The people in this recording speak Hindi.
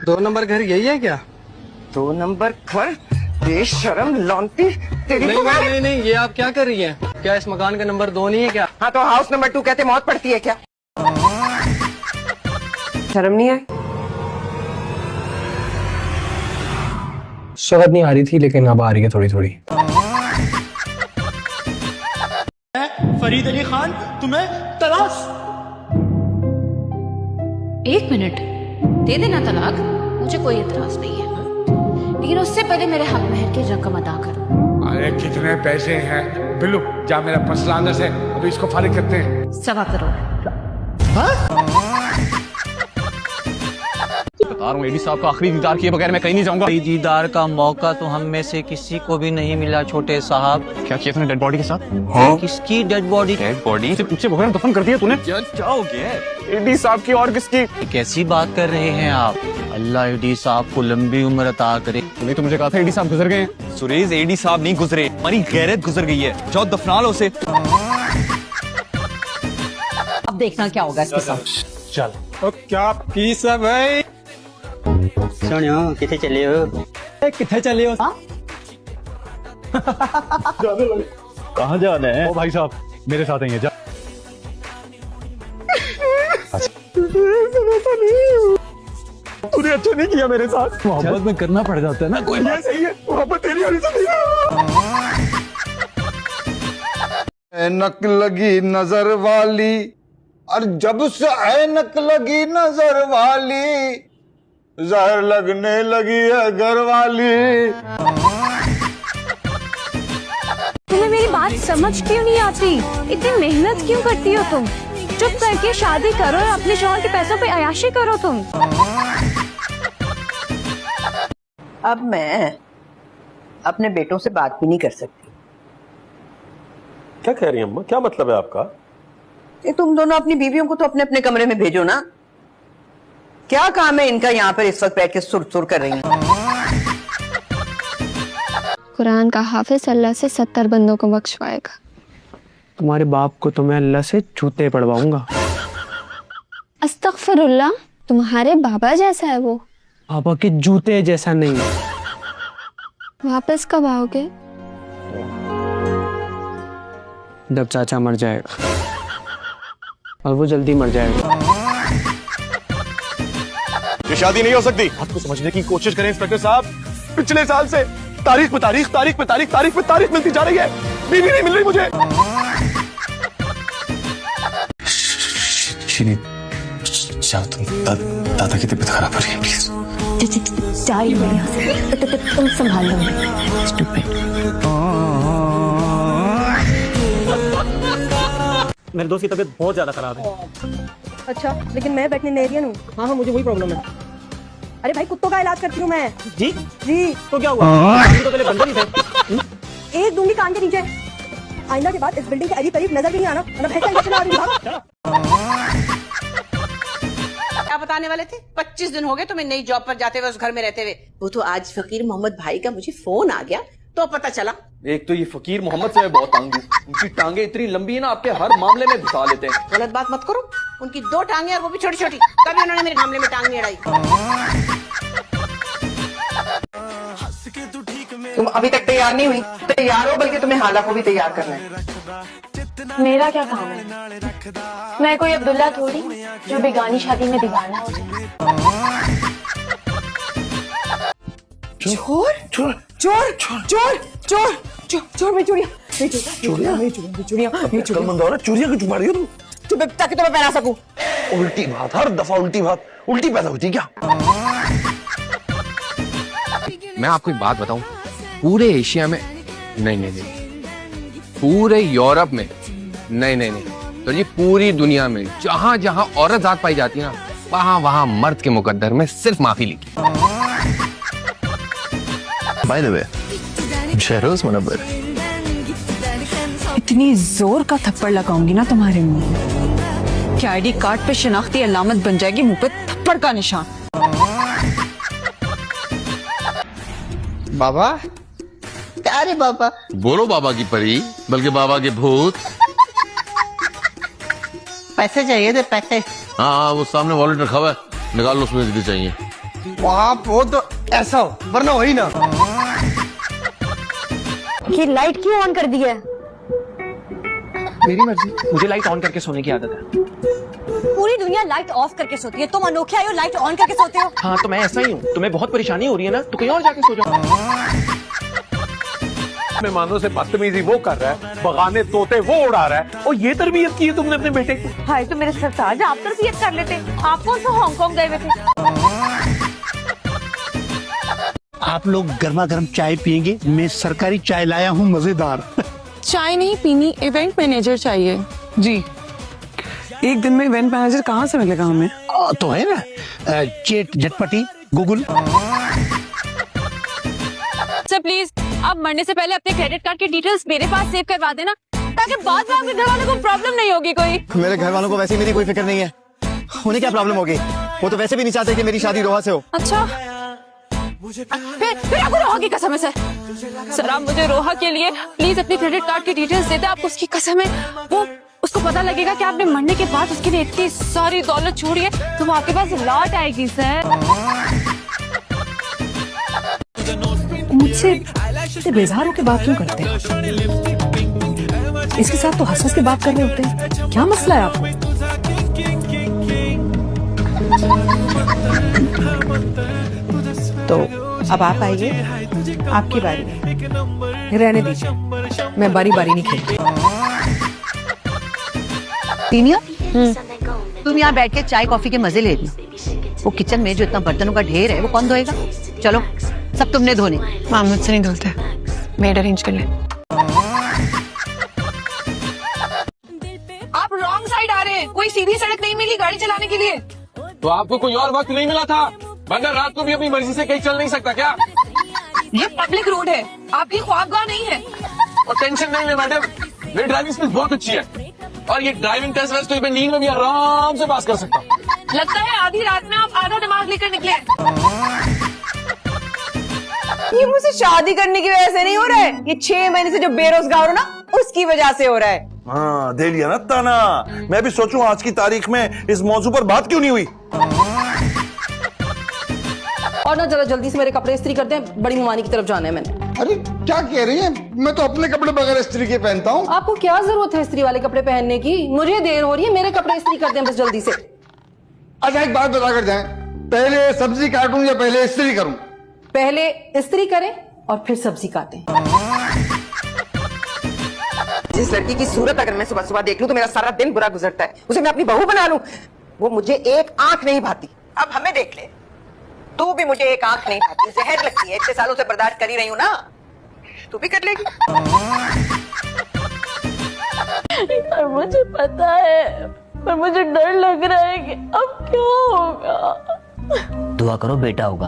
2 नंबर घर यही है क्या? 2 नंबर घर? बेशरम लौंटी तेरी नहीं, तो नहीं नहीं नहीं, ये आप क्या कर रही हैं? क्या इस मकान का नंबर 2 नहीं है क्या? हाँ तो हाउस नंबर 2 कहते मौत पड़ती है क्या? शर्म नहीं आई? शक्ल नहीं आ रही थी लेकिन अब आ रही है थोड़ी थोड़ी। फरीद अली खान तुम्हें तलाश। 1 मिनट, दे देना तलाक, मुझे कोई एतराज नहीं है, लेकिन उससे पहले मेरे हक महर की रकम अदा करो। अरे कितने पैसे हैं बिल्लू? जा मेरा पर्सलानस है, अभी इसको फारिग करते हैं। 1.25 करोड़। बता रहा हूँ एडी साहब का आखिरी दीदार किए बगैर मैं कहीं नहीं जाऊंगा। दीदार का मौका तो हम में से किसी को भी नहीं मिला छोटे साहब। क्या किया तूने डेड बॉडी के साथ? हाँ? किसकी डेड बॉडी? डेड बॉडी से पीछे बगैर दफन कर दिया तूने। क्या हो गया? एडी साहब की और किसकी? कैसी बात कर रहे हैं आप? अल्लाह एडी साहब को लंबी उम्र अता करे। तूने तो मुझे कहा था एडी साहब गुजर गए हैं। सुरेश, एडी साहब नहीं गुजरे, हमारी गैरत गुजर गई है। जाओ दफना लो उसे। अब देखना क्या होगा इसके साथ। चल तो क्या पीस है भाई? सुनियो किथे चले हो? किथे चले हो? कहाँ जाना है? ओ भाई साहब मेरे साथ आइए जा। तूने अच्छा नहीं किया मेरे साथ। मोहब्बत में करना पड़ जाता है ना। कोई बात सही है, मोहब्बत तेरी वाली से ऐनक लगी नजर वाली, और जब से ऐनक लगी नजर वाली, जहर लगने लगी है घर वाली। तुम्हें मेरी बात समझ क्यों नहीं आती? इतनी मेहनत क्यों करती हो तुम? चुप करके शादी करो और अपने शौहर के पैसों पे अयाशी करो तुम। अब मैं अपने बेटों से बात भी नहीं कर सकती। क्या कह रही हैं अम्मा? क्या मतलब है आपका? तुम दोनों अपनी बीवियों को तो अपने अपने कमरे में भेजो ना। क्या काम है इनका यहाँ पर इस वक्त बैठ के सुर सुर कर रही हैं? कुरान का हाफिज अल्लाह से 70 बंदों को बख्शवाएगा। तुम्हारे बाप को तो मैं अल्लाह से जूते पड़वाऊंगा। अस्तगफिरुल्लाह, तुम्हारे बाबा जैसा है वो? पापा के जूते जैसा नहीं। वापस कब आओगे? जब चाचा मर जाएगा, और वो जल्दी मर जाएगा। ये शादी नहीं हो सकती। आपको समझने की कोशिश करें इंस्पेक्टर साहब। पिछले साल से तारीख पे तारीख, तारीख पे तारीख, तारीख पे तारीख मिलती जा रही है। बीवी नहीं मिल रही मुझे। दादा की तबीयत खराब हो रही है, प्लीज। तुम संभाल लो। मेरे दोस्त की तबीयत बहुत ज्यादा खराब है। अच्छा, लेकिन मैं वेटरिनेरियन हूँ। हाँ हाँ, मुझे वही प्रॉब्लम है। अरे भाई, कुत्तों का इलाज करती हूँ मैं। जी जी। तो क्या हुआ? तो पहले बंदर ही थे। एक दूंगी कान के नीचे। आइंदा के बाद इस बिल्डिंग के करीब करीब नजर भी नहीं आना, वरना भैंस का इंजेक्शन लगा दूंगी। क्या बताने वाले थे? 25 दिन हो गए तुम्हें नई जॉब पर जाते हुए, उस घर में रहते हुए। वो तो आज फकीर मोहम्मद भाई का मुझे फोन आ गया तो पता चला। एक तो ये फकीर मोहम्मद से मैं बहुत तंग हूँ। उनकी टांगे इतनी लंबी है ना, आपके हर मामले में घुसा लेते हैं। गलत बात मत करो। उनकी 2 टांगे और वो भी छोटी छोटी, कभी उन्होंने मेरे मामले में टांग नहीं अड़ाई। तुम अभी तक तैयार नहीं हुई? तैयार हो, बल्कि तुम्हें हाला को भी तैयार करना है। मेरा क्या काम है? मैं कोई अब्दुल्ला थोड़ी जो बेगानी शादी में दीवाना हो जाए। चोर चोर चोर चोर चोर चोर चोर में चूड़ियां, चूड़ियां क्यों छुपा रही हो तुम? ताकि तुम्हें पहना सकूं। उल्टी बात, हर दफा उल्टी बात, उल्टी पैदा होती है क्या? मैं आपको एक बात बताऊं, पूरे एशिया में नहीं, पूरे यूरोप में नहीं, तो ये पूरी दुनिया में जहां जहां औरत जात पाई जाती है ना, वहां वहां मर्द के मुकद्दर में सिर्फ माफी लिखी। By the way, Shehroz Munawar, इतनी जोर का थप्पड़ लगाऊंगी ना तुम्हारे मुंह कि आईडी कार्ड पे शनाख्ती अलामत बन जाएगी, मुंह पे थप्पड़ का निशान। बाबा? अरे बाबा। बोलो बाबा की परी, बल्कि बाबा के भूत। पैसे चाहिए थे, पैसे। हाँ, वो सामने वॉलेट रखा हुआ है, निकाल लो, उसमें चाहिए। आप हो तो ऐसा हो, वरना हो ही ना। ये लाइट क्यों ऑन कर दी है? मेरी मर्जी, मुझे लाइट ऑन करके सोने की आदत है। पूरी दुनिया लाइट ऑफ करके सोती है, तुम अनोखे आए हो लाइट ऑन करके सोते हो। हाँ तो मैं ऐसा ही हूँ, तुम्हें बहुत परेशानी हो रही है ना, तो कहीं और जाके सो जाओ। मेहमानों से बदतमीजी वो कर रहा है, बगाने तोते वो उड़ा रहा है, और ये तरबियत की है तुमने अपने बेटे की। हाय तो मेरे सरताज, आप तरबियत कर लेते। आप कौन सा हांगकांग गए हुए थे? आप लोग गर्मा गर्म चाय पियेंगे? मैं सरकारी चाय लाया हूँ, मजेदार। चाय नहीं पीनी, इवेंट मैनेजर चाहिए। जी, एक दिन में इवेंट मैनेजर कहाँ से मिलेगा हमें? तो है ना, चेट झटपटी गूगल। सर प्लीज आप मरने से पहले अपने क्रेडिट कार्ड की डिटेल्स मेरे पास सेव करवा देना, ताकि बाद में आपके घर वालों को प्रॉब्लम नहीं होगी कोई। मेरे घर वालों को वैसे मेरी कोई फिक्र नहीं है, उन्हें क्या प्रॉब्लम होगी? वो तो वैसे भी नहीं चाहते कि मेरी शादी रोहा से हो। अच्छा, फिर आपको रोहा की कसम है सर आप मुझे रोहा के लिए प्लीज अपनी क्रेडिट कार्ड की डिटेल्स दे दे। आपको उसकी कसम है, वो उसको पता लगेगा कि आपने मरने के बाद उसके लिए इतनी सारी दौलत छोड़ी है तो वो आपके पास लौट आएगी सर। मुझसे बेजार होकर बात क्यों करते हैं? इसके साथ तो हंस हंस के बात कर रहे होते हैं। क्या मसला है आपको? तो अब आप आइए, आपकी बारी है। रहने दीजिए, मैं बारी बारी नहीं खेलती। सीनियर, तुम यहाँ बैठ के चाय कॉफी के मजे ले रही हो। वो किचन में जो इतना बर्तनों का ढेर है वो कौन धोएगा? चलो सब तुमने धोने। माम मुझसे नहीं धुलते, मेड अरेंज कर ले। आप रॉन्ग साइड आ रहे हैं, कोई सीधी सड़क नहीं मिली गाड़ी चलाने के लिए। तो आपको कोई और वक्त नहीं मिला था? वरना रात को भी अपनी मर्जी से कहीं चल नहीं सकता क्या? ये पब्लिक रोड है, आपकी ख्वाबगाह नहीं है। और टेंशन नहीं है मैडम, मेरी ड्राइविंग स्किल्स बहुत अच्छी है, और ये ड्राइविंग टेस्ट वेस्ट तो मैं नींद में भी आराम से पास कर सकता हूँ। लगता है आधी रात में आप आधा दिमाग लेकर निकले। ये मुझसे शादी करने की वजह से नहीं हो रहा है, ये 6 महीने से जो बेरोजगार हो ना उसकी वजह से हो रहा है। हाँ, दे लिया ना ताना। मैं भी सोचूं आज की तारीख में इस मौजू पर बात क्यों नहीं हुई। और ना जरा जल्दी से मेरे कपड़े इस्त्री कर दें, बड़ी मुमानी की तरफ जाना है मैंने। अरे क्या कह रही है? मैं तो अपने कपड़े बगैर इस्त्री के पहनता हूँ। आपको क्या जरूरत है इस्त्री वाले कपड़े पहनने की? मुझे देर हो रही है, मेरे कपड़े इस्त्री कर दें बस जल्दी से। अच्छा एक बात बता कर जाए, पहले सब्जी काटूं या पहले इस्त्री करूं? पहले इस्त्री करें और फिर सब्जी काटें। जिस लड़की की सूरत अगर मैं सुबह सुबह देख लूं तो मेरा सारा दिन बुरा गुजरता है। उसे मैं अपनी बहू बना लूं, वो मुझे एक आंख नहीं भाती। अब हमें देख ले, तू भी मुझे एक आंख नहीं भाती, जहर लगती है। इतने सालों से बर्दाश्त कर ही रही हूं ना, तू भी कर लेगी। और मुझे पता है, पर मुझे डर लग रहा है कि अब क्या होगा। दुआ करो बेटा होगा।